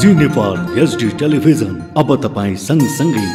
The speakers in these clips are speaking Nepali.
जी नेपाल HD टेलिभिजन अब तपाईं सँगसँगै।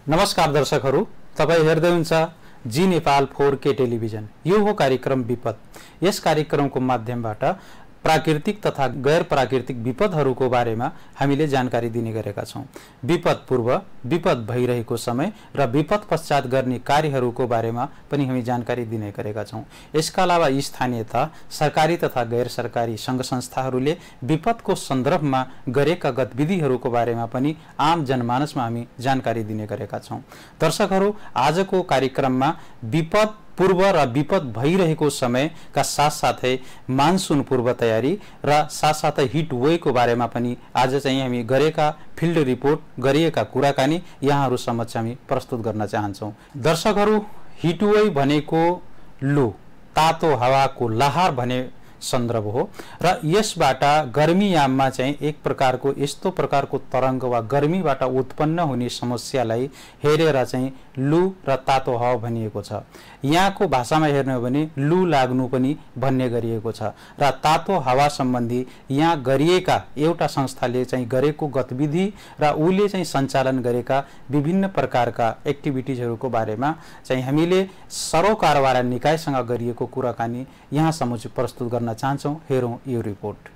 नमस्कार दर्शकहरू, तपाई हेर्दै हुनुहुन्छ जी नेपाल 4K टेलिभिजन। यो हो कार्यक्रम विपद। यस कार्यक्रमको माध्यमबाट प्राकृतिक तथा गैर प्राकृतिक विपदहरूको बारेमा हामीले जानकारी दिने गरेका छौं। विपद पूर्व, विपद भइरहेको समय र विपद पश्चात गर्ने कार्यहरूको बारेमा पनि हामी जानकारी दिने गरेका छौं। यसका अलावा स्थानीय तह, सरकारी तथा गैर सरकारी संघ संस्थाहरूले विपदको सन्दर्भमा गरेका गतिविधिहरूको बारेमा पनि आम जनमानसमा हामी जानकारी दिने गरेका छौं। दर्शकहरू, आजको कार्यक्रममा विपद पूर्व र विपद भइरहेको समयका साथसाथै मानसुन पूर्व तयारी र साथसाथै हिट वेभको बारेमा पनि आज चाहिँ हामी गरेका फिल्ड रिपोर्ट, गरिएका कुराकानी यहाँहरू समक्ष हामी प्रस्तुत गर्न चाहन्छौं। दर्शकहरू, हिट वेभ भनेको लु, तातो हावाको लहर भने सन्दर्भ हो र यसबाट गर्मीयाममा चाहिँ एक प्रकारको यस्तो प्रकारको तरंग वा गर्मीबाट उत्पन्न हुने समस्यालाई हेरेर चाहिँ लु र तातो हावा भनिएको छ। यहाँको भाषामा हेर्ने हो भने लु लाग्नु पनि भन्ने गरिएको छ र तातो हावा सम्बन्धी यहाँ गरिएका एउटा संस्थाले चाहिँ गरेको गतिविधि र उले चाहिँ सञ्चालन गरेका विभिन्न प्रकारका एक्टिभिटिजहरूको बारेमा चाहिँ हामीले सरोकारवाला निकायसँग गरिएको कुराकानी यहाँ समुचित प्रस्तुत गर्न चाहन्छौं। हेरौं यो रिपोर्ट।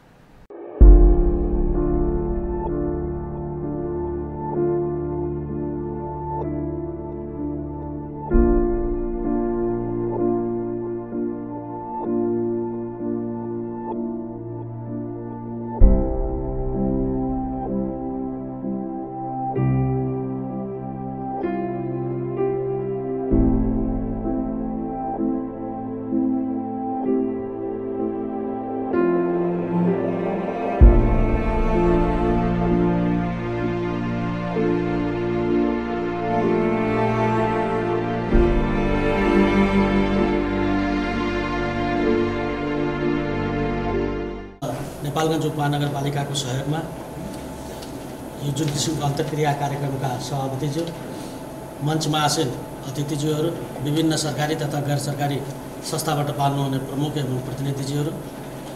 नेपालगञ्ज उपमहानगरपालिकाको सहयोगमा यो जुन किसिमको अन्तर्क्रिया कार्यक्रमका सभापतिज्यू, मञ्चमा आसीन अतिथिज्यूहरू, विभिन्न सरकारी तथा गैर सरकारी संस्थाबाट पाल्नुहुने प्रमुख एवं प्रतिनिधिज्यूहरू,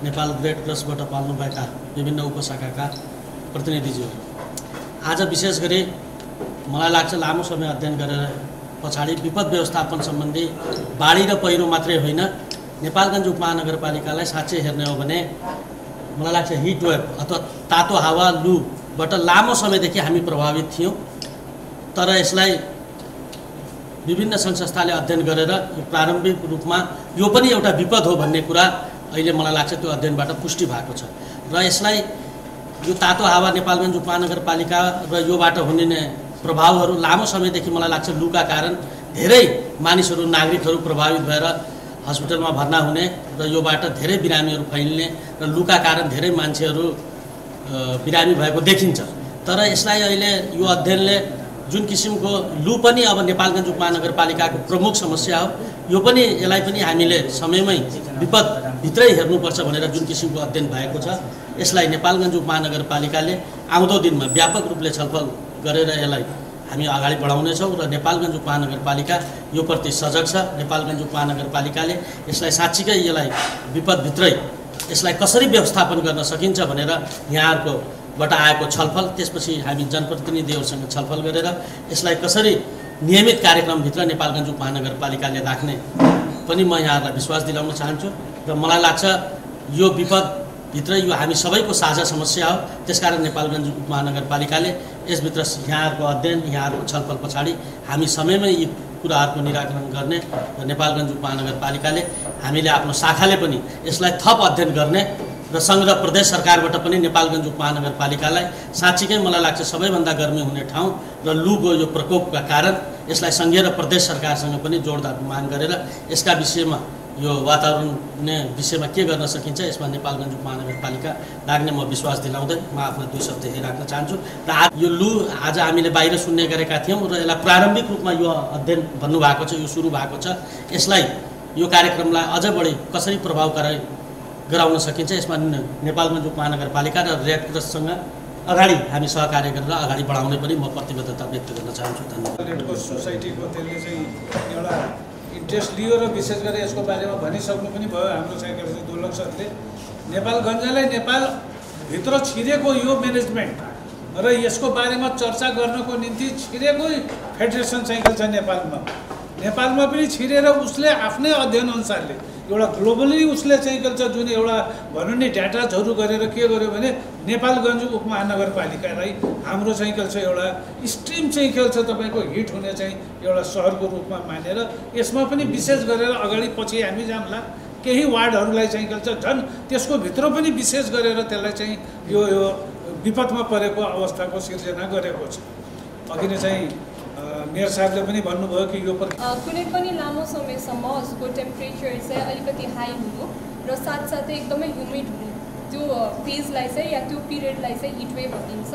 नेपाल रेड क्रसबाट पाल्नुभएका विभिन्न उपशाखाका प्रतिनिधिज्यूहरू, आज विशेष गरी मलाई लाग्छ लामो समय अध्ययन गरेर पछाडि विपद व्यवस्थापन सम्बन्धी बाढी र पहिरो मात्रै होइन, नेपालगञ्ज उपमहानगरपालिकालाई साँच्चै हेर्ने हो भने मलाई लाग्छ हिट वेभ अथवा तातो हावा लुबाट लामो समयदेखि हामी प्रभावित थियौँ। तर यसलाई विभिन्न सङ्घ संस्थाले अध्ययन गरेर यो प्रारम्भिक रूपमा यो पनि एउटा विपद हो भन्ने कुरा अहिले मलाई लाग्छ त्यो अध्ययनबाट पुष्टि भएको छ र यसलाई यो तातो हावा नेपालगञ्ज उपमहानगरपालिका र योबाट हुने प्रभावहरू लामो समयदेखि मलाई लाग्छ लुका कारण धेरै मानिसहरू, नागरिकहरू प्रभावित भएर हस्पिटलमा भर्ना हुने र योबाट धेरै बिरामीहरू फैलिने र लुका कारण धेरै मान्छेहरू बिरामी भएको देखिन्छ। तर यसलाई अहिले यो अध्ययनले जुन किसिमको लु पनि अब नेपालगञ्ज उपमहानगरपालिकाको प्रमुख समस्या हो, यो पनि यसलाई पनि हामीले समयमै विपदभित्रै हेर्नुपर्छ भनेर जुन किसिमको अध्ययन भएको छ, यसलाई नेपालगञ्ज उपमहानगरपालिकाले आउँदो दिनमा व्यापक रूपले छलफल गरेर यसलाई हामी अगाडि बढाउनेछौँ र नेपालगञ्ज उपमहानगरपालिका यो प्रति सजग छ। नेपालगञ्ज उपमहानगरपालिकाले यसलाई साँच्चीकै यसलाई विपदभित्रै यसलाई कसरी व्यवस्थापन गर्न सकिन्छ भनेर यहाँहरूकोबाट आएको छलफल, त्यसपछि हामी जनप्रतिनिधिहरूसँग छलफल गरेर यसलाई कसरी नियमित कार्यक्रमभित्र नेपालगञ्ज उपमहानगरपालिकाले राख्ने पनि म यहाँहरूलाई विश्वास दिलाउन चाहन्छु र मलाई लाग्छ यो विपदभित्र यो हामी सबैको साझा समस्या हो। त्यसकारण नेपालगञ्ज उपमहानगरपालिकाले यसभित्र यहाँहरूको अध्ययन, यहाँहरूको छलफल पछाडि हामी समयमै यी कुराहरूको निराकरण गर्ने र नेपालगञ्ज उपमहानगरपालिकाले हामीले आफ्नो शाखाले पनि यसलाई थप अध्ययन गर्ने र सङ्घ र प्रदेश सरकारबाट पनि नेपालगञ्ज उपमहानगरपालिकालाई साँच्चीकै मलाई लाग्छ सबैभन्दा गर्मी हुने ठाउँ र लुको यो प्रकोपका कारण यसलाई सङ्घीय र प्रदेश सरकारसँग पनि जोडदार माग गरेर यसका विषयमा यो वातावरणीय विषयमा के गर्न सकिन्छ यसमा नेपालगञ्ज उपमहानगरपालिका लाग्ने म विश्वास दिलाउँदै म आफ्नो 2 शब्द यही राख्न चाहन्छु। र यो लु आज हामीले बाहिर सुन्ने गरेका थियौँ र यसलाई प्रारम्भिक रूपमा यो अध्ययन भन्नुभएको छ, यो सुरु भएको छ। यसलाई यो कार्यक्रमलाई अझ बढी कसरी प्रभावकारी गराउन सकिन्छ यसमा नेपालगञ्ज उपमहानगरपालिका र रेड क्रससँग अगाडि हामी सहकार्य गरेर अगाडि बढाउने पनि म प्रतिबद्धता व्यक्त गर्न चाहन्छु। धन्यवाद। रेड क्रस सोसाइटीको त्यसले चाहिँ एउटा इन्ट्रेस्ट लियो र विशेष गरी यसको बारेमा भनिसक्नु पनि भयो हाम्रो चाहिँ दुर्लभ सरले। नेपालगञ्जलाई नेपालभित्र छिरेको यो म्यानेजमेन्ट र यसको बारेमा चर्चा गर्नको निम्ति छिरेकै फेडरेसन साइकल छ नेपालमा पनि छिरेर उसले आफ्नै अध्ययन अनुसारले एउटा ग्लोबली उसले चाहिँ के छ जुन एउटा भनौँ नि डाटाजहरू गरेर के गर्यो भने नेपालगञ्ज उपमहानगरपालिकालाई हाम्रो चाहिँ के छ एउटा स्ट्रिम चाहिँ के छ तपाईँको हिट हुने चाहिँ एउटा सहरको रूपमा मानेर यसमा पनि विशेष गरेर अगाडि पछि हामी जाम्ला केही वार्डहरूलाई चाहिँ के छ झन् त्यसको भित्र पनि विशेष गरेर त्यसलाई चाहिँ यो विपदमा परेको अवस्थाको सिर्जना गरेको छ। अघि नै चाहिँ मेयर साहबले पनि भन्नुभयो कि यो कुनै पनि लामो समयसम्म उसको टेम्परेचर चाहिँ अलिकति हाई हुनु र साथसाथै एकदमै ह्युमिड हुनु त्यो फेजलाई चाहिँ या त्यो पिरियडलाई चाहिँ हिटवेभ भनिन्छ।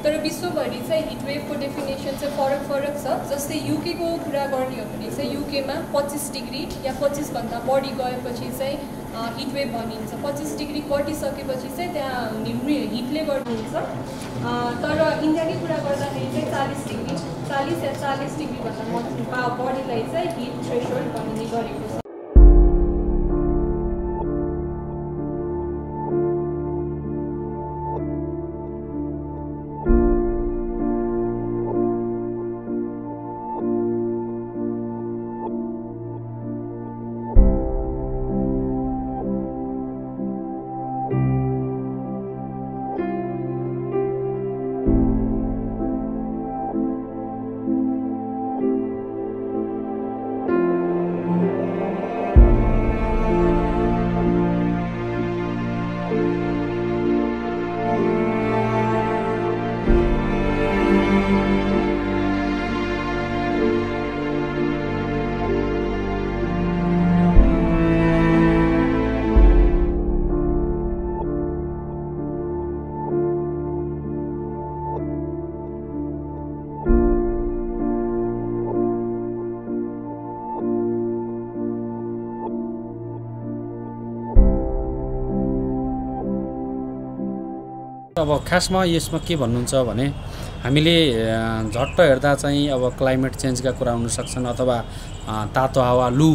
तर विश्वभरि चाहिँ हिटवेभको डेफिनेसन चाहिँ फरक छ। जस्तै युकेको कुरा गर्ने हो भने चाहिँ युकेमा 25 डिग्री या 25 भन्दा बढी गएपछि चाहिँ हिटवेभ भनिन्छ। 25 डिग्री कटिसकेपछि चाहिँ त्यहाँ हुने हिटले गर्नुहुन्छ। तर इन्डियाकै कुरा गर्दाखेरि चाहिँ 40 या 40 डिग्रीभन्दा बढीलाई चाहिँ हिट थ्रेसहोल्ड भनिने गरेको छ। अब खासमा यसमा के भन्नुहुन्छ भने हामीले झट्ट हेर्दा चाहिँ अब क्लाइमेट चेन्जका कुरा हुन सक्छन् अथवा तातो हावा लु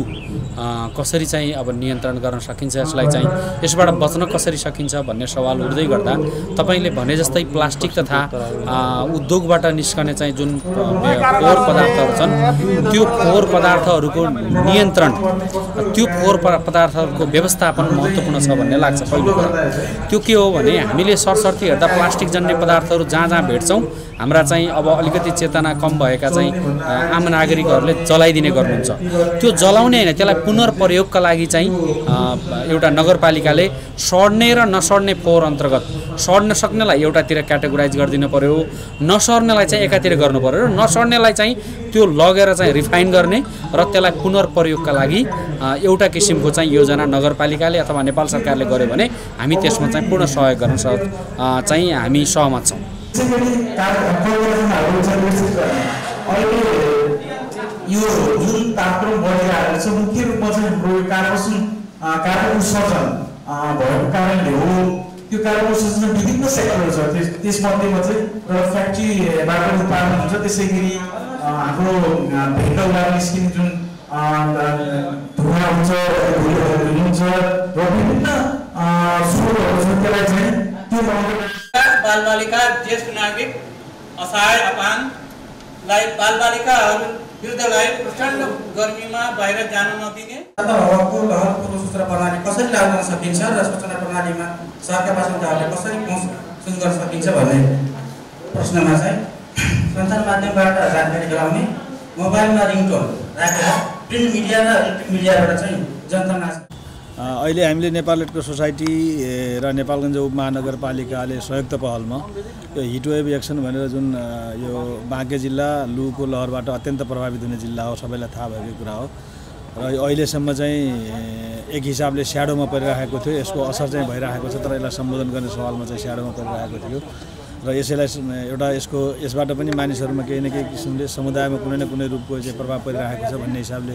कसरी चाहिँ अब नियन्त्रण गर्न सकिन्छ यसलाई चाहिँ यसबाट बच्न कसरी सकिन्छ भन्ने सवाल उठ्दै गर्दा तपाईले भने जस्तै प्लास्टिक तथा उद्योगबाट निस्कने चाहिँ जुन फोहोर पदार्थहरू छन् त्यो फोहोर पदार्थहरूको नियन्त्रण त्यो फोहोर पदार्थहरूको व्यवस्थापन महत्त्वपूर्ण छ भन्ने लाग्छ। पहिलो कुरा त्यो के हो भने हामीले सरसर्ती हेर्दा प्लास्टिक जन्य पदार्थहरू जहाँ भेट्छौँ हाम्रा चाहिँ अब अलिकति चेतना कम भएका चाहिँ आम नागरिकहरूले जलाइदिने गर्नुहुन्छ। त्यो जलाउने हैन त्यसलाई पुनर्प्रयोगका लागि चाहिँ एउटा नगरपालिकाले सड्ने र नसड्ने फोहोर अन्तर्गत सड्न सक्नेलाई एउटातिर क्याटेगोराइज गरिदिनु पर्यो, नसर्नेलाई चाहिँ एकातिर गर्नु पर्यो र नसड्नेलाई चाहिँ त्यो लगेर चाहिँ रिफाइन गर्ने र त्यसलाई पुनर्प्रयोगका लागि एउटा किसिमको चाहिँ योजना नगरपालिकाले अथवा नेपाल सरकारले गर्यो भने हामी त्यसमा चाहिँ पूर्ण सहयोग गर्न चाहिँ हामी सहमत छौँ। यो जुन तापक्रम बढिरहेको छ मुख्य रूपमा चाहिँ हाम्रो कार्बन उत्सर्जन भएको कारणले हो। त्यो कार्बन उत्सर्जन विभिन्न सेक्टरहरू छ, त्यसमध्येमा चाहिँ एउटा फ्याक्ट्रीबाट उत्पादन हुन्छ, त्यसै गरी हाम्रो भेकलबाट निस्किने जुन धुवा हुन्छ र विभिन्न स्रोतहरू छ त्यसलाई चाहिँ त्यो बालबालिका ज्येष्ठ नागरिक असहाय अपाङ्गलाई बालबालिकाहरू वृद्धलाई प्रचण्ड गर्मीमा बाहिर जान नदिने हावाको लहर पूर्व सूचना प्रणाली कसरी लागू गर्न सकिन्छ र सूचना प्रणालीमा सरकारका बासिन्दाहरूले कसरी पहुँच गर्न सकिन्छ भन्ने प्रश्नमा चाहिँ सञ्चार माध्यमबाट जानकारी गराउने मोबाइलमा रिङटोन राखेर प्रिन्ट मिडिया र इलेक्ट्रोनिक मिडियाबाट चाहिँ जनतामा अहिले हामीले नेपाल रेड क्रस सोसाइटी र नेपालगञ्ज उपमहानगरपालिकाले संयुक्त पहलमा यो हिटवेभ एक्सन भनेर जुन यो बाँके जिल्ला लुको लहरबाट अत्यन्त प्रभावित हुने जिल्ला हो, सबैलाई थाहा भएको कुरा हो र अहिलेसम्म चाहिँ एक हिसाबले स्याडोमा परिरहेको थियो। यसको असर चाहिँ भइरहेको छ, तर यसलाई सम्बोधन गर्ने सवालमा चाहिँ स्याडोमा परिरहेको थियो र यसैलाई एउटा यसबाट पनि मानिसहरूमा केही न केही किसिमले समुदायमा कुनै न कुनै रूपको चाहिँ प्रभाव परिरहेको छ भन्ने हिसाबले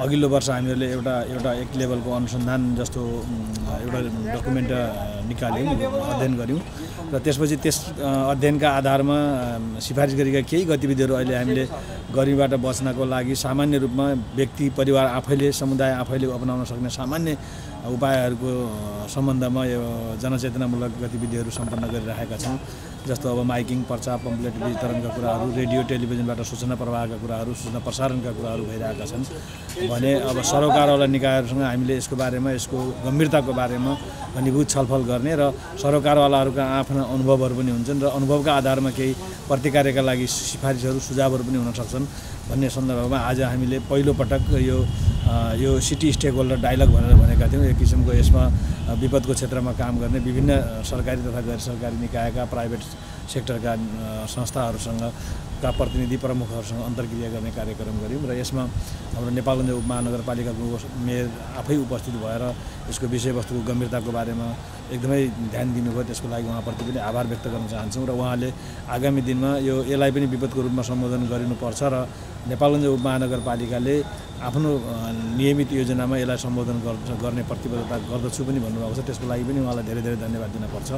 अघिल्लो वर्ष हामीहरूले एउटा एक लेभलको अनुसन्धान जस्तो एउटा डकुमेन्ट निकाल्यौँ, अध्ययन गऱ्यौँ र त्यसपछि त्यस अध्ययनका आधारमा सिफारिस गरेका केही गतिविधिहरू अहिले हामीले गर्मीबाट बच्नको लागि सामान्य रूपमा व्यक्ति परिवार आफैले समुदाय आफैले अपनाउन सक्ने सामान्य उपायहरूको सम्बन्धमा यो जनचेतनामूलक गतिविधिहरू सम्पन्न गरिरहेका छौँ। जस्तो अब माइकिङ, पर्चा, पम्पलेट वितरणका कुराहरू, रेडियो टेलिभिजनबाट सूचना प्रवाहका कुराहरू, सूचना प्रसारणका कुराहरू भइरहेका छन् भने अब सरोकारवाला निकायहरूसँग हामीले यसको बारेमा, यसको गम्भीरताको बारेमा घनीभूत छलफल गर्ने र सरोकारवालाहरूका आफ्ना अनुभवहरू पनि हुन्छन् र अनुभवका आधारमा केही प्रतिकार्यका लागि सिफारिसहरू सुझावहरू पनि हुन सक्छन् भन्ने सन्दर्भमा आज हामीले पहिलोपटक यो सिटी स्टेक होल्डर डायलग भनेर भनेका थियौँ। एक किसिमको यसमा विपदको क्षेत्रमा काम गर्ने विभिन्न सरकारी तथा गैर सरकारी निकायका, प्राइभेट सेक्टरका संस्थाहरूसँग का प्रतिनिधि प्रमुखहरूसँग अन्तर्क्रिया गर्ने कार्यक्रम गऱ्यौँ र यसमा हाम्रो नेपालगञ्ज उपमहानगरपालिकाको मेयर आफै उपस्थित भएर यसको विषयवस्तुको गम्भीरताको बारेमा एकदमै ध्यान दिनुभयो। त्यसको लागि उहाँप्रति पनि आभार व्यक्त गर्न चाहन्छौँ र उहाँले आगामी दिनमा यसलाई पनि विपदको रूपमा सम्बोधन गरिनुपर्छ र नेपालगञ्ज उपमहानगरपालिकाले आफ्नो नियमित योजनामा यसलाई सम्बोधन गर्ने प्रतिबद्धता गर्दछु पनि भन्नुभएको छ। त्यसको लागि पनि उहाँलाई धेरै धेरै धन्यवाद दिनुपर्छ,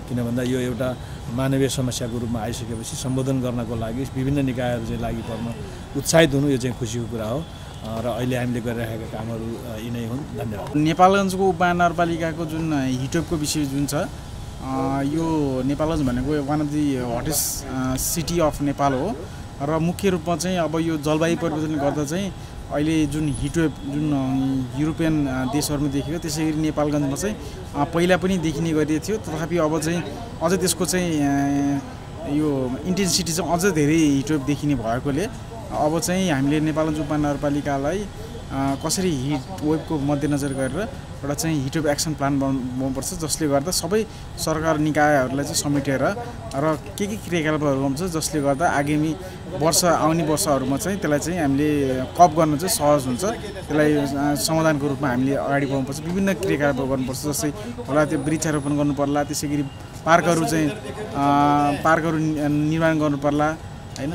किन भन्दा यो एउटा मानवीय समस्याको रूपमा आइसकेपछि सम्बोधन गर्नको लागि विभिन्न निकायहरू चाहिँ लागि पर्न उत्साहित हुनु यो चाहिँ खुसीको कुरा हो र अहिले हामीले गरिरहेका कामहरू यिनै हुन्। धन्यवाद। नेपालगञ्जको उपमहानगरपालिकाको जुन हिटवेभको विषय जुन छ, यो नेपालगञ्ज भनेको one of the hottest city of Nepal हो र मुख्य रूपमा चाहिँ अब यो जलवायु परिवर्तनले गर्दा चाहिँ अहिले जुन हिटवेभ जुन युरोपियन देशहरूमा देखियो त्यसै गरी नेपालगञ्जमा चाहिँ पहिला पनि देखिने गरिएको थियो, तथापि अब चाहिँ अझ त्यसको चाहिँ यो इन्टेन्सिटी चाहिँ अझ धेरै हिटवेभ देखिने भएकोले अब चाहिँ हामीले नेपालगञ्ज उपमहानगरपालिकालाई कसरी हिटवेभको मध्यनजर गरेर एउटा चाहिँ हिटवेभ एक्सन प्लान बनाउनुपर्छ, जसले गर्दा सबै सरकार निकायहरूलाई चाहिँ समेटेर र के क्रियाकलापहरू हुन्छ जसले गर्दा आगामी आउने वर्षहरूमा चाहिँ त्यसलाई चाहिँ हामीले कप गर्न चाहिँ सहज हुन्छ। त्यसलाई समाधानको रूपमा हामीले अगाडि बढाउनुपर्छ, विभिन्न क्रियाकलापहरू गर्नुपर्छ, जस्तै होला त्यो वृक्षारोपण गर्नु पर्ला, त्यसै गरी पार्कहरू निर्माण गर्नु पर्ला हैन,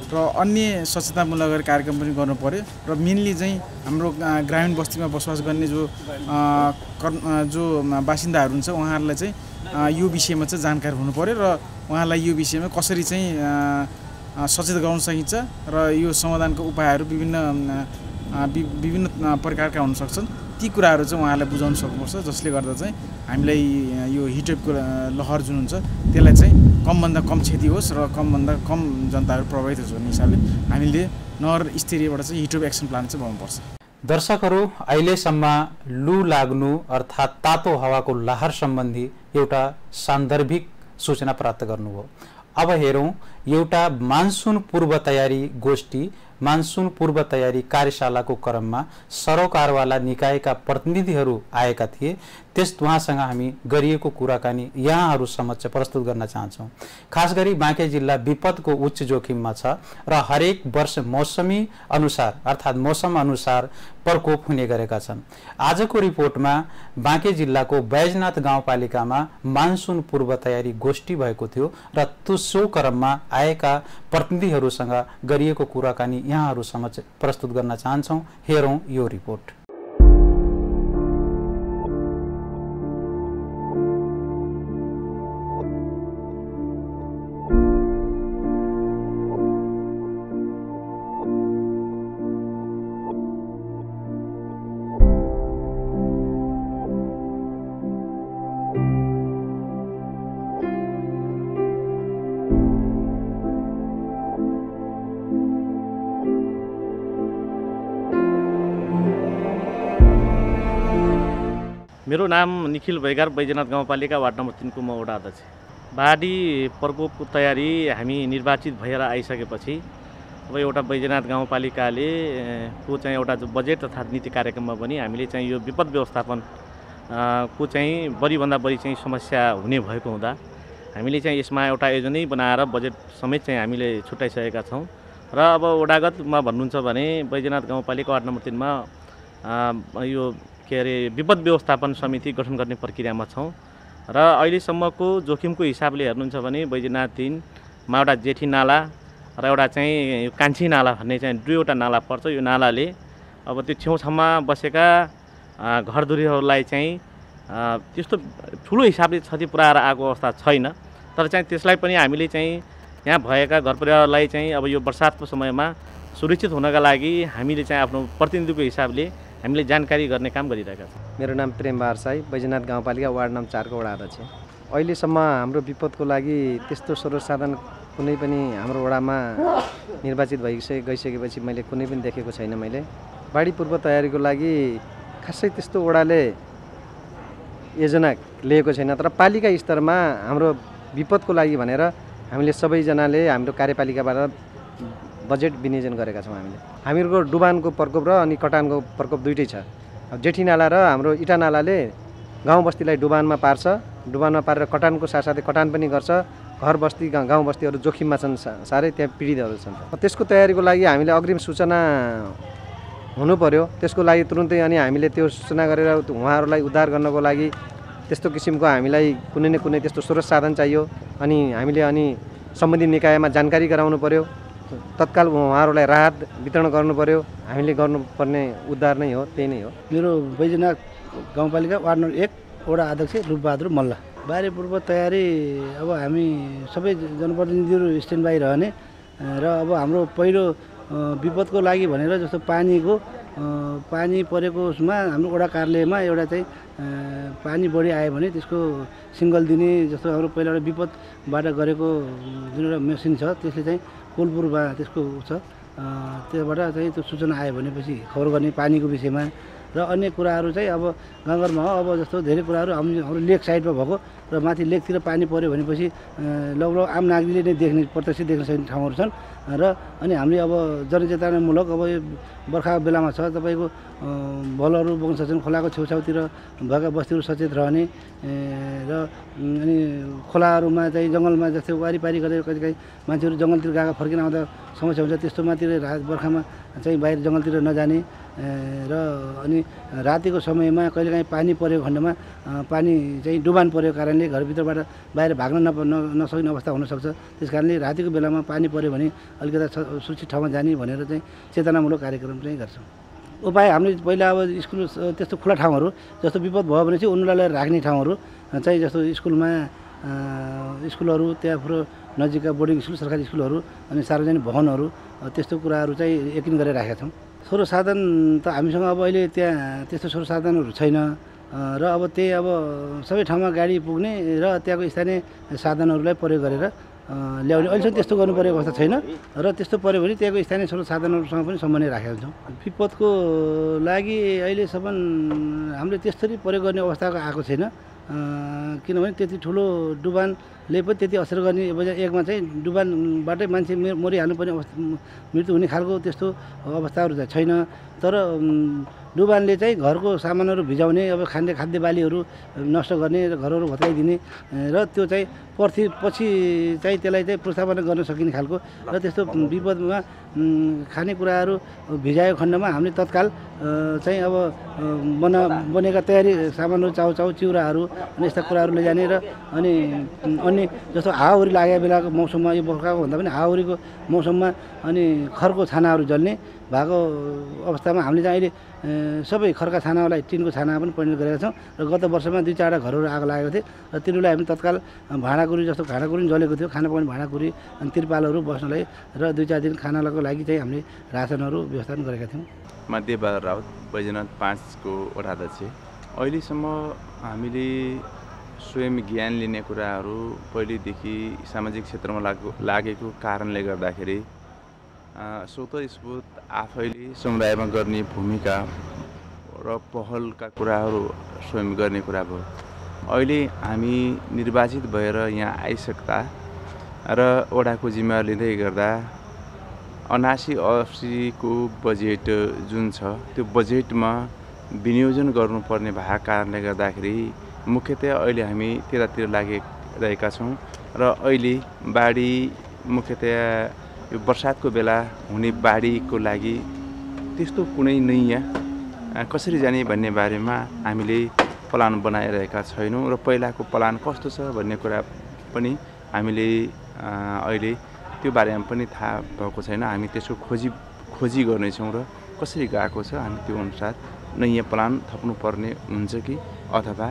र अन्य स्वच्छतामूलक कार्यक्रम पनि गर्नु पर्यो र मेनली चाहिँ हाम्रो ग्रामीण बस्तीमा बसोबास गर्ने जो बासिन्दाहरू हुन्छ उहाँहरूलाई चाहिँ यो विषयमा चाहिँ जानकारी हुनु पर्यो र उहाँलाई यो विषयमा कसरी चाहिँ सचेत गराउन सकिन्छ र यो समाधानको उपायहरू विभिन्न प्रकारका हुन सक्छन्, ती कुराहरू चाहिँ उहाँलाई बुझाउन सक्नुपर्छ, जसले गर्दा चाहिँ हामीलाई यो हिटवेभको लहर जुन हुन्छ त्यसलाई चाहिँ कमभन्दा कम क्षति होस् र कमभन्दा कम जनताहरू प्रभावित होस् भन्ने हिसाबले हामीले नगर स्तरीयबाट चाहिँ हिटवेभ एक्सन प्लान चाहिँ बनाउनुपर्छ। दर्शकहरू, अहिलेसम्म लु लाग्नु अर्थात् तातो हावाको लहर सम्बन्धी एउटा सान्दर्भिक सूचना प्राप्त गर्नुभयो। अब हेरौँ एउटा मानसुन पूर्व तयारी गोष्ठी, मानसुन पूर्व तयारी कार्यशालाको क्रममा सरोकारवाला निकायका प्रतिनिधिहरू आएका थिए। त्यस उहाँसँग हामी गरिएको कुराकानी यहाँहरू समक्ष प्रस्तुत गर्न चाहन्छौँ। खास गरी बाँके जिल्ला विपदको उच्च जोखिममा छ र हरेक वर्ष मौसमी अनुसार अर्थात् मौसम अनुसार प्रकोप हुने गरेका छन्। आजको रिपोर्टमा बाँके जिल्लाको बैजनाथ गाउँपालिकामा मानसुन पूर्व तयारी गोष्ठी भएको थियो र सो क्रममा आएका प्रतिनिधिहरूसँग गरिएको कुराकानी यहाँहरू समक्ष प्रस्तुत गर्न चाहन्छौँ। हेरौँ यो रिपोर्ट। मेरो नाम निखिल भैगार, बैजनाथ गाउँपालिका वार्ड नम्बर 3 को म वडा अध्यक्ष। बाढी प्रकोपको तयारी हामी निर्वाचित भएर आइसकेपछि अब एउटा बैजनाथ गाउँपालिकाले को चाहिँ एउटा बजेट तथा नीति कार्यक्रममा पनि हामीले चाहिँ यो विपद व्यवस्थापन को चाहिँ बढीभन्दा बढी चाहिँ समस्या हुने भएको हुँदा हामीले चाहिँ यसमा एउटा योजनै बनाएर बजेट समेत चाहिँ हामीले छुट्याइसकेका छौँ र अब वडागतमा भन्नुहुन्छ भने बैजनाथ गाउँपालिका वार्ड नम्बर 3 मा यो के अरे विपद व्यवस्थापन समिति गठन गर्ने प्रक्रियामा छौँ र अहिलेसम्मको जोखिमको हिसाबले हेर्नुहुन्छ भने बैजनाथ 3 मा एउटा जेठी नाला र एउटा चाहिँ कान्छी नाला भन्ने चाहिँ दुईवटा नाला पर्छ। यो नालाले अब त्यो छेउछाउमा बसेका घरधुरीहरूलाई चाहिँ त्यस्तो ठुलो हिसाबले क्षति पुऱ्याएर आएको अवस्था छैन, तर चाहिँ त्यसलाई पनि हामीले चाहिँ यहाँ भएका घर परिवारलाई चाहिँ अब यो बर्सातको समयमा सुरक्षित हुनका लागि हामीले चाहिँ आफ्नो प्रतिनिधिको हिसाबले हामीले जानकारी गर्ने काम गरिरहेका छौँ। मेरो नाम प्रेमबहादुर साई, बैजनाथ गाउँपालिका वार्ड नम्बर 4 को वडा अध्यक्ष। अहिलेसम्म हाम्रो विपदको लागि त्यस्तो स्रोत साधन कुनै पनि हाम्रो वडामा निर्वाचित गइसकेपछि मैले कुनै पनि देखेको छैन। मैले बाढी पूर्व तयारीको लागि खासै त्यस्तो वडाले योजना लिएको छैन, तर पालिका स्तरमा हाम्रो विपदको लागि भनेर हामीले सबैजनाले हाम्रो कार्यपालिकाबाट बजेट विनियोजन गरेका छौँ। हामीहरूको डुबानको प्रकोप र अनि कटानको प्रकोप दुइटै छ। अब जेठी नाला र हाम्रो इटा नालाले गाउँ बस्तीलाई डुबानमा पार्छ, डुबानमा पारेर कटानको साथसाथै कटान पनि गर्छ। घर बस्ती गाउँ बस्तीहरू जोखिममा छन्, साह्रै त्यहाँ पीडितहरू छन्। त्यसको तयारीको लागि हामीले अग्रिम सूचना हुनु पर्यो। त्यसको लागि तुरुन्तै अनि हामीले त्यो सूचना गरेर उहाँहरूलाई उद्धार गर्नको लागि त्यस्तो किसिमको हामीलाई कुनै न कुनै त्यस्तो स्रोत साधन चाहियो। अनि हामीले अनि सम्बन्धित निकायमा जानकारी गराउनु पर्यो, तत्काल उहाँहरूलाई राहत वितरण गर्नु पर्यो। हामीले गर्नुपर्ने उद्धार नै हो, त्यही नै हो। मेरो बैजनाथ गाउँपालिका वार्ड नम्बर 1 वडा अध्यक्ष रूपबहादुर मल्ल। बाढी पूर्व तयारी अब हामी सबै जनप्रतिनिधिहरू स्ट्यान्ड बाई रहने र अब हाम्रो पहिलो विपदको लागि भनेर जस्तो पानी परेको उसमा हाम्रो वडा कार्यालयमा एउटा चाहिँ पानी बढी आयो भने त्यसको सिङ्गल दिने जस्तो हाम्रो पहिला एउटा विपदबाट गरेको जुन एउटा मेसिन छ त्यसले चाहिँ कोलपुरमा त्यसको छ, त्योबाट चाहिँ त्यो सूचना आयो भनेपछि खबर गर्ने पानीको विषयमा र अन्य कुराहरू चाहिँ अब गाउँघरमा हो। अब जस्तो धेरै कुराहरू हाम्रो लेक साइडमा भएको र माथि लेकतिर पानी पऱ्यो भनेपछि लगभग आम नागरिकले नै प्रत्यक्ष देख्न सक्ने ठाउँहरू छन् र अनि हामीले अब जनचेतनामूलक अब यो बर्खाको बेलामा छ तपाईँको भलहरू बग्न सक्छन्। खोलाको छेउछाउतिर भएका बस्तीहरू सचेत रहने र अनि खोलाहरूमा चाहिँ जङ्गलमा जस्तै वारिपारी गरेर कहिलेकाहीँ मान्छेहरू जङ्गलतिर गएको फर्किन आउँदा समस्या हुन्छ, त्यस्तोमातिर बर्खामा चाहिँ बाहिर जङ्गलतिर नजाने र अनि रातिको समयमा कहिलेकाहीँ पानी परेको खण्डमा पानी चाहिँ डुबान परेको कारणले घरभित्रबाट बाहिर भाग्न नसक्ने अवस्था हुनसक्छ। त्यस कारणले रातिको बेलामा पानी पऱ्यो भने अलिकता सुरक्षित ठाउँमा जाने भनेर चाहिँ चेतनामूलक कार्यक्रम चाहिँ गर्छौँ। उपाय हामीले पहिला अब स्कुल त्यस्तो खुला ठाउँहरू जस्तो विपद भयो भने चाहिँ उनीहरूलाई राख्ने ठाउँहरू चाहिँ जस्तो स्कुलहरू त्यहाँबाट नजिकका बोर्डिङ स्कुल, सरकारी स्कुलहरू अनि सार्वजनिक भवनहरू त्यस्तो कुराहरू चाहिँ यकिन गरेर राखेका छौँ। स्रोत साधन त हामीसँग अब अहिले त्यहाँ त्यस्तो स्रोत साधनहरू छैन र अब त्यही अब सबै ठाउँमा गाडी पुग्ने र त्यहाँको स्थानीय साधनहरूलाई प्रयोग गरेर ल्याउने अहिलेसम्म त्यस्तो गर्नुपर्ने अवस्था छैन र त्यस्तो पऱ्यो भने त्यहाँको स्थानीय स्रोत साधनहरूसँग पनि समन्वय राखेका हुन्छौँ। विपदको लागि अहिलेसम्म हामीले त्यस्तरी प्रयोग गर्ने अवस्था आएको छैन, किनभने त्यति ठुलो डुबानले पनि त्यति असर गर्ने एकमा चाहिँ डुबानबाटै मान्छे मरिहाल्नुपर्ने अवस्था मृत्यु हुने खालको त्यस्तो अवस्थाहरू चाहिँ छैन। तर डुबानले चाहिँ घरको सामानहरू भिजाउने, अब खाद्य बालीहरू नष्ट गर्ने र घरहरू भत्काइदिने र त्यो चाहिँ पछि चाहिँ त्यसलाई चाहिँ पुनर्स्थापना गर्न सकिने खालको र त्यस्तो विपदमा खानेकुराहरू भिजाएको खण्डमा हामीले तत्काल चाहिँ अब बनेका तयारी सामानहरू चाउचाउ चिउराहरू अनि यस्ता कुराहरू लैजाने र अनि अन्य जस्तो हावाहुरी लागेको बेलाको मौसममा यो बर्खाको भन्दा पनि हावाहुरीको मौसममा अनि खरको छानाहरू जल्ने भएको अवस्थामा हामीले चाहिँ अहिले सबै खरका छानालाई टिनको छाना पनि परिणत गरेका छौँ र गत वर्षमा 2-4वटा घरहरू आगो लागेको थियो र तिनीहरूलाई हामी तत्काल भाँडाकुरी जस्तो भाँडाकुरी जलेको थियो, खाना पाउने भाँडाकुरी अनि तिरपालहरू बस्नलाई र 2-4 दिन खानाको लागि चाहिँ हामीले रासनहरू व्यवस्थापन गरेका थियौँ। मध्यबहादुर राउत, बैजनाथ 5 को वडा अध्यक्ष। अहिलेसम्म हामीले स्वयं ज्ञान लिने कुराहरू पहिलेदेखि सामाजिक क्षेत्रमा लागेको कारणले गर्दाखेरि स्वतस्फूर्त आफैले समुदायमा गर्ने भूमिका र पहलका कुराहरू स्वयं गर्ने कुरा भयो। अहिले हामी निर्वाचित भएर यहाँ आइसक्दा र वडाको जिम्मेवारी लिँदै गर्दा 79-80 को बजेट जुन छ त्यो बजेटमा विनियोजन गर्नुपर्ने भएको कारणले गर्दाखेरि मुख्यतया अहिले हामी त्यतातिर लागिरहेका छौँ र अहिले बाढी मुख्यतया यो बर्सातको बेला हुने बाढीको लागि त्यस्तो कुनै नयाँ कसरी जाने भन्ने बारेमा हामीले प्लान बनाइरहेका छैनौँ र पहिलाको प्लान कस्तो छ भन्ने कुरा पनि हामीले अहिले त्यो बारेमा पनि थाहा भएको छैन। हामी त्यसको खोजी गर्नेछौँ र कसरी गएको छ हामी त्यो अनुसार नयाँ प्लान थप्नुपर्ने हुन्छ कि अथवा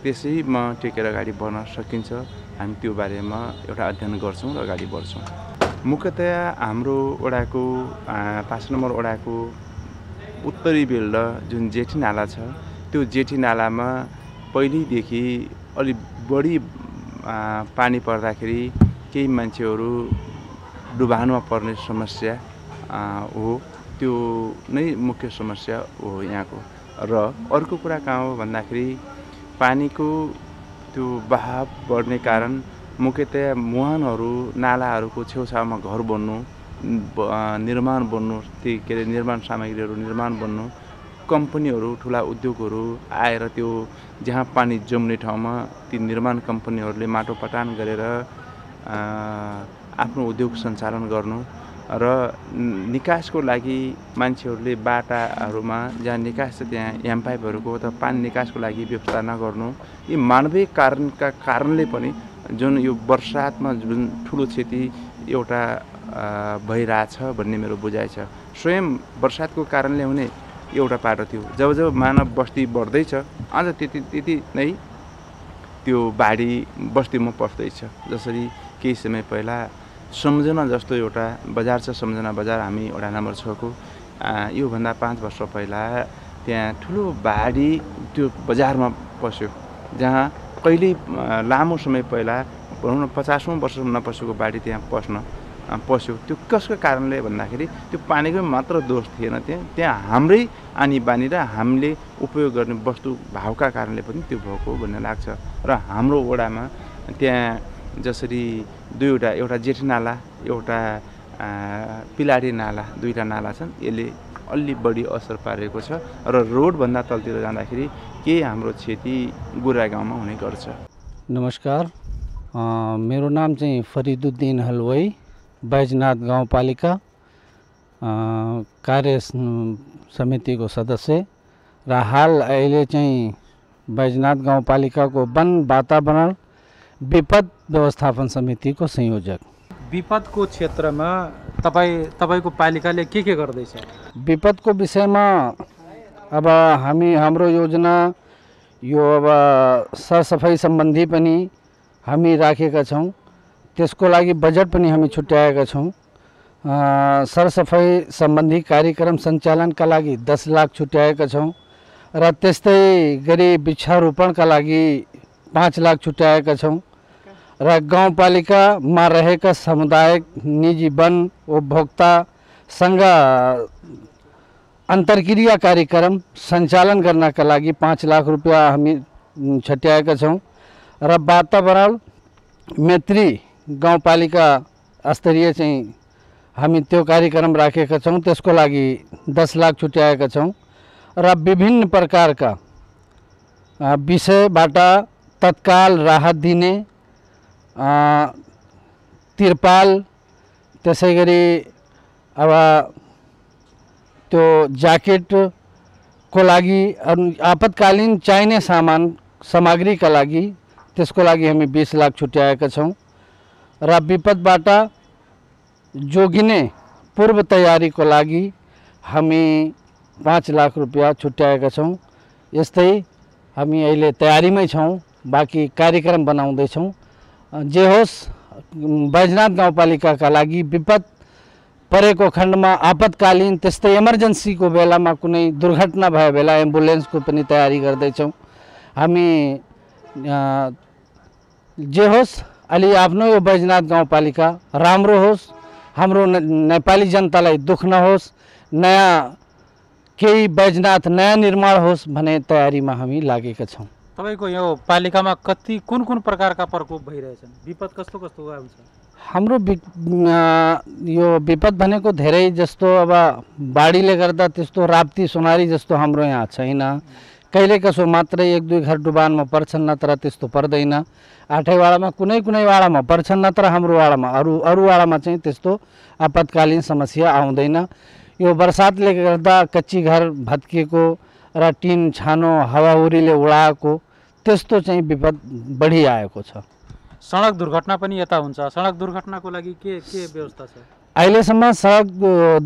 त्यसैमा टेकेर अगाडि बढ्न सकिन्छ हामी त्यो बारेमा एउटा अध्ययन गर्छौँ र अगाडि बढ्छौँ। मुख्यतया हाम्रो वडाको 5 नम्बर वडाको उत्तरी बेल्ट जुन जेठी नाला छ त्यो जेठी नालामा पहिलेदेखि अलि बढी पानी पर्दाखेरि केही मान्छेहरू डुबानमा पर्ने समस्या हो, त्यो नै मुख्य समस्या हो यहाँको। र अर्को कुरा कहाँ हो भन्दाखेरि पानीको त्यो बहाव बढ्ने कारण मुख्यतया मुहानहरू नालाहरूको छेउछाउमा घर बन्नु, निर्माण बन्नु, ती के अरे निर्माण सामग्रीहरू निर्माण बन्नु, कम्पनीहरू ठुला उद्योगहरू आएर त्यो जहाँ पानी जम्ने ठाउँमा ती निर्माण कम्पनीहरूले माटो पटान गरेर आफ्नो उद्योग सञ्चालन गर्नु र निकासको लागि मान्छेहरूले बाटाहरूमा जहाँ निकास छ त्यहाँ ह्यान्डपाइपहरूको अथवा पानी निकासको लागि व्यवस्था नगर्नु, यी मानवीय कारणका कारणले पनि जुन यो बर्सातमा जुन ठुलो क्षति एउटा भइरहेछ भन्ने मेरो बुझाइ छ। स्वयं बर्सातको कारणले हुने एउटा पाटो थियो, जब जब मानव बस्ती बढ्दैछ अझ त्यति नै त्यो बाढी बस्तीमा पस्दैछ। जसरी केही समय पहिला सम्झना जस्तो एउटा बजार छ, सम्झना बजार हामी वडा नम्बर 6 को योभन्दा 5 वर्ष पहिला त्यहाँ ठुलो बाढी त्यो बजारमा पस्यो, जहाँ कहिले लामो समय पहिला भनौँ न 50औं वर्षसम्म नपसेको बाढी त्यहाँ पस्यो। त्यो कसको कारणले भन्दाखेरि त्यो पानीको मात्र दोष थिएन, त्यहाँ हाम्रै आनी बानी र हामीले उपयोग गर्ने वस्तु भावका कारणले पनि त्यो भएको भन्ने लाग्छ। र हाम्रो वडामा त्यहाँ जसरी दुईवटा, एउटा जेठी नाला एउटा पिलाडी नाला, दुईटा नाला छन्, यसले अलि बढी असर पारेको छ र रोडभन्दा तलतिर जाँदाखेरि के हाम्रो क्षति गुरा गाउँमा हुने गर्छ। नमस्कार, मेरो नाम चाहिँ फरिदुद्दीन हलवाई, बैजनाथ गाउँपालिका कार्य समितिको सदस्य र हाल अहिले चाहिँ बैजनाथ गाउँपालिकाको वन वातावरण विपद व्यवस्थापन समितिको संयोजक। विपदको क्षेत्रमा तपाईको पालिकाले के गर्दैछ? विपदको विषयमा अब हाम्रो योजना यो अब सरसफाई सम्बन्धी पनि हामी राखेका छौँ, त्यसको लागि बजेट पनि हामी छुट्याएका छौँ। सरसफाई सम्बन्धी कार्यक्रम सञ्चालनका लागि 10 लाख छुट्याएका छौँ र त्यस्तै गरी वृक्षारोपणका लागि 5 लाख छुट्याएका छौँ र गाउँपालिकामा रहेका सामुदायिक निजी वन उपभोक्तासँग अन्तर्क्रिया कार्यक्रम सञ्चालन गर्नका लागि 5 लाख रुपियाँ हामी छुट्याएका छौँ र वातावरण मैत्री गाउँपालिका स्तरीय चाहिँ हामी त्यो कार्यक्रम राखेका छौँ, त्यसको लागि 10 लाख छुट्याएका छौँ र विभिन्न प्रकारका विषयबाट तत्काल राहत दिने तिरपाल, त्यसै गरी अब त्यो ज्याकेटको लागि आपतकालीन चाहिने सामग्रीका लागि त्यसको लागि हामी 20 लाख छुट्याएका छौँ र विपदबाट जोगिने पूर्व तयारीको लागि हामी 5 लाख रुपियाँ छुट्याएका छौँ। यस्तै हामी अहिले तयारीमै छौँ, बाँकी कार्यक्रम बनाउँदैछौँ। जे होस्, बैजनाथ गाउँपालिकाका लागि विपद परेको खण्डमा आपतकालीन त्यस्तै इमर्जेन्सीको बेलामा कुनै दुर्घटना भए बेला एम्बुलेन्सको पनि तयारी गर्दैछौँ हामी। जे होस्, अलि आफ्नो यो बैजनाथ गाउँपालिका राम्रो होस्, हाम्रो नेपाली जनतालाई दुःख नहोस्, नयाँ केही बैजनाथ नयाँ निर्माण होस् भन्ने तयारीमा हामी लागेका छौँ। तपाईको यो पालिकामा कुन प्रकारका प्रकोप भइरहेछन्? विपद कस्तो आउँछ? हाम्रो यो विपद भनेको धेरै जस्तो अब बाढीले गर्दा त्यस्तो राप्ती सोनारी जस्तो हाम्रो यहाँ छैन। कहिले कसो मात्रै 1-2 घर डुबानमा पर्छन्, नत्र त्यस्तो पर्दैन। 8 वाडामा कुनै वाडामा पर्छन्, नत्र हाम्रो वाडामा अरू वाडामा चाहिँ त्यस्तो आपतकालीन समस्या आउँदैन। यो बर्सातले गर्दा कच्ची घर भत्किएको र टिन छानो हावाहुरीले उडाएको त्यस्तो चाहिँ विपद बढी आएको छ। सडक दुर्घटना पनि यता हुन्छ। सडक दुर्घटनाको लागि के व्यवस्था छ? अहिलेसम्म सडक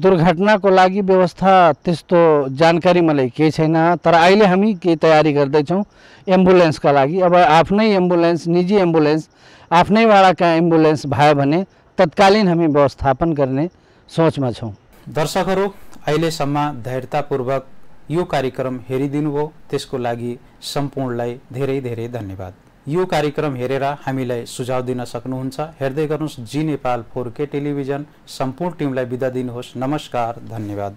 दुर्घटनाको लागि व्यवस्था त्यस्तो जानकारी मलाई केही छैन, तर अहिले हामी के तयारी गर्दैछौँ एम्बुलेन्सका लागि। अब आफ्नै एम्बुलेन्स, निजी एम्बुलेन्स, आफ्नै वाडाका एम्बुलेन्स भयो भने तत्कालीन हामी व्यवस्थापन गर्ने सोचमा छौँ। दर्शकहरू, अहिलेसम्म धैर्यतापूर्वक यो कार्यक्रम हेरिदिनु भयो, त्यसको लागि सम्पूर्णलाई धेरै धेरै धन्यवाद। यो कार्यक्रम हेरेर हामीलाई सुझाव दिन सक्नुहुन्छ। हेर्दै गर्नुहोस् जी नेपाल 4K टेलिभिजन। सम्पूर्ण टिमलाई बिदा दिनुहोस्। नमस्कार, धन्यवाद।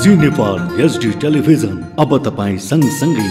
जी नेपाल HD टेलिभिजन अब तपाईं सँगसँगै